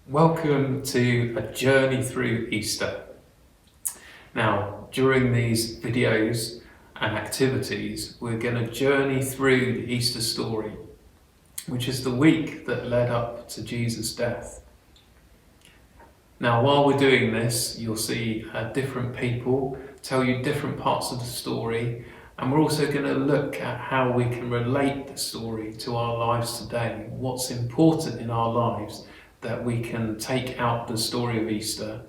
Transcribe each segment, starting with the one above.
Welcome to a journey through Easter. Now, during these videos and activities, we're going to journey through the Easter story, which is the week that led up to Jesus' death. Now, while we're doing this, you'll see different people tell you different parts of the story, and we're also going to look at how we can relate the story to our lives today, what's important in our lives that we can take out the story of Easter.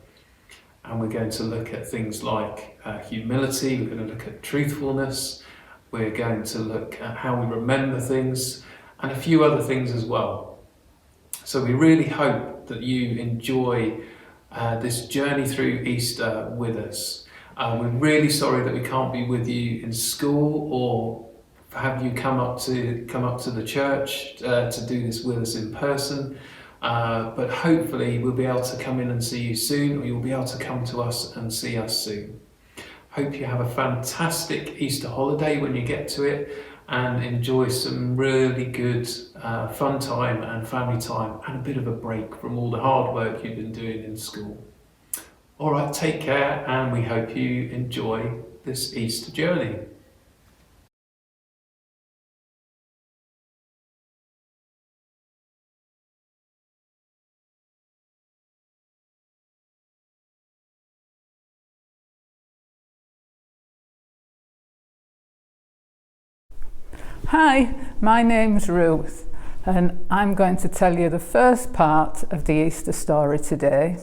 And we're going to look at things like humility, we're going to look at truthfulness, we're going to look at how we remember things, and a few other things as well. So we really hope that you enjoy this journey through Easter with us. We're really sorry that we can't be with you in school or have you come up to the church to do this with us in person. But hopefully we'll be able to come in and see you soon, or you'll be able to come to us and see us soon. Hope you have a fantastic Easter holiday when you get to it, and enjoy some really good fun time and family time and a bit of a break from all the hard work you've been doing in school. All right, take care, and we hope you enjoy this Easter journey. Hi, my name's Ruth, and I'm going to tell you the first part of the Easter story today.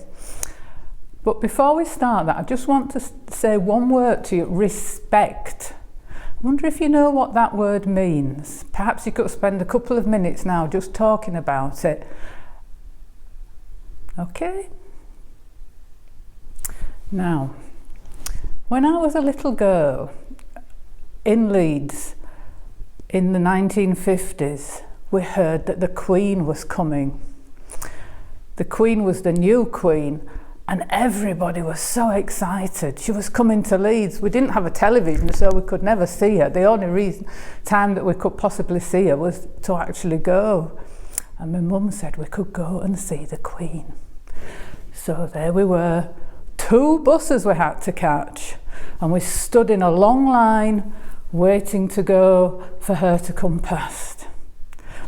But before we start that, I just want to say one word to you: respect. I wonder if you know what that word means. Perhaps you could spend a couple of minutes now just talking about it. Okay? Now, when I was a little girl in Leeds, in the 1950s, we heard that the Queen was coming. The Queen was the new Queen, and everybody was so excited. She was coming to Leeds. We didn't have a television, so we could never see her. The only time that we could possibly see her was to actually go. And my mum said we could go and see the Queen. So there we were. 2 buses we had to catch, and we stood in a long line waiting to go for her to come past.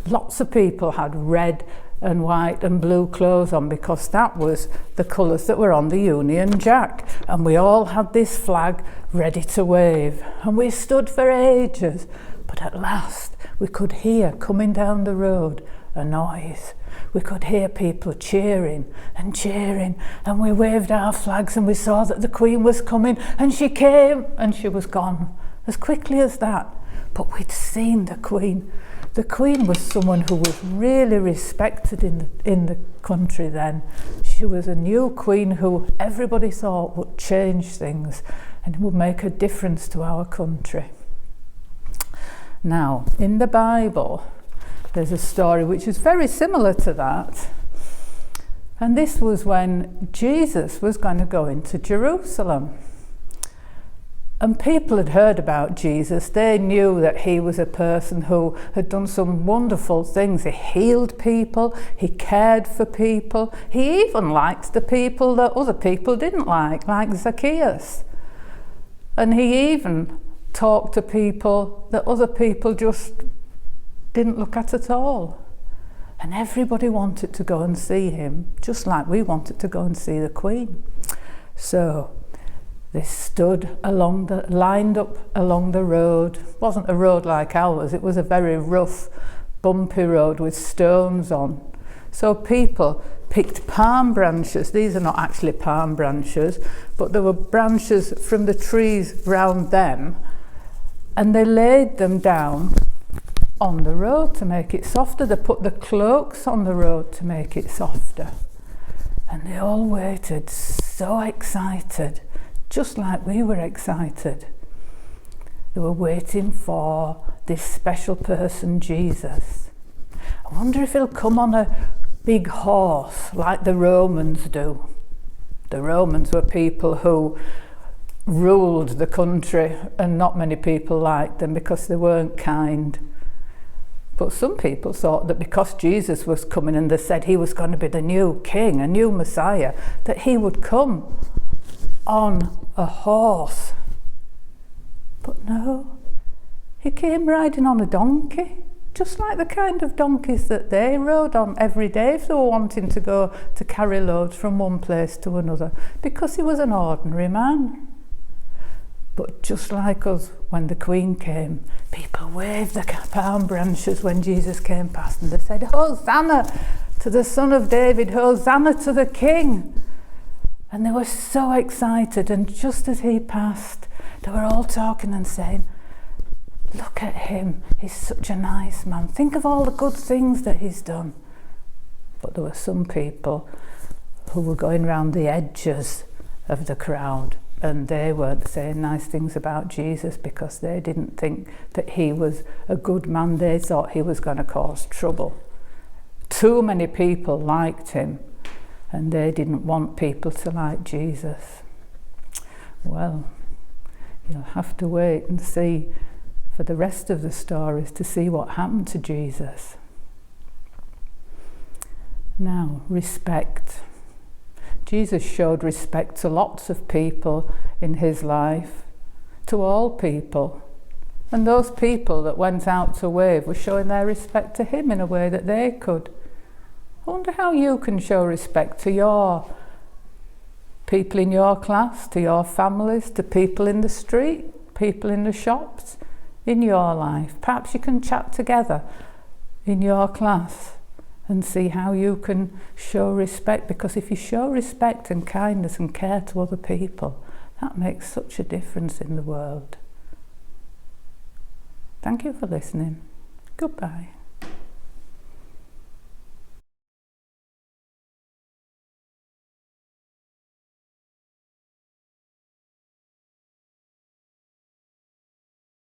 Lots of people had red and white and blue clothes on because that was the colours that were on the Union Jack, and we all had this flag ready to wave, and we stood for ages, but at last we could hear coming down the road a noise. We could hear people cheering, and we waved our flags, and we saw that the Queen was coming, and she came, and she was gone as quickly as that. But we'd seen the Queen. The Queen was someone who was really respected in the country then. She was a new Queen who everybody thought would change things and would make a difference to our country. Now, in the Bible, there's a story which is very similar to that. And this was when Jesus was going to go into Jerusalem. And people had heard about Jesus. They knew that he was a person who had done some wonderful things. He healed people, he cared for people, he even liked the people that other people didn't like Zacchaeus. And he even talked to people that other people just didn't look at all. And everybody wanted to go and see him, just like we wanted to go and see the Queen. So they stood lined up along the road. It wasn't a road like ours, it was a very rough, bumpy road with stones on. So people picked palm branches. These are not actually palm branches, but there were branches from the trees round them, and they laid them down on the road to make it softer. They put the cloaks on the road to make it softer. And they all waited, so excited, just like we were excited. They were waiting for this special person, Jesus. I wonder if he'll come on a big horse like the Romans do. The Romans were people who ruled the country, and not many people liked them because they weren't kind. But some people thought that because Jesus was coming and they said he was going to be the new king, a new Messiah, that he would come on a horse. But no, he came riding on a donkey, just like the kind of donkeys that they rode on every day if they were wanting to go to carry loads from one place to another, because he was an ordinary man. But just like us, when the Queen came, people waved the palm branches when Jesus came past, and they said, "Hosanna to the Son of David, Hosanna to the King." And they were so excited, and just as he passed, they were all talking and saying, "Look at him, he's such a nice man. Think of all the good things that he's done." But there were some people who were going round the edges of the crowd, and they weren't saying nice things about Jesus because they didn't think that he was a good man. They thought he was going to cause trouble. Too many people liked him, and they didn't want people to like Jesus. Well, you'll have to wait and see for the rest of the stories to see what happened to Jesus. Now, respect. Jesus showed respect to lots of people in his life, to all people. And those people that went out to wave were showing their respect to him in a way that they could. I wonder how you can show respect to your people in your class, to your families, to people in the street, people in the shops, in your life. Perhaps you can chat together in your class and see how you can show respect, because if you show respect and kindness and care to other people, that makes such a difference in the world. Thank you for listening. Goodbye.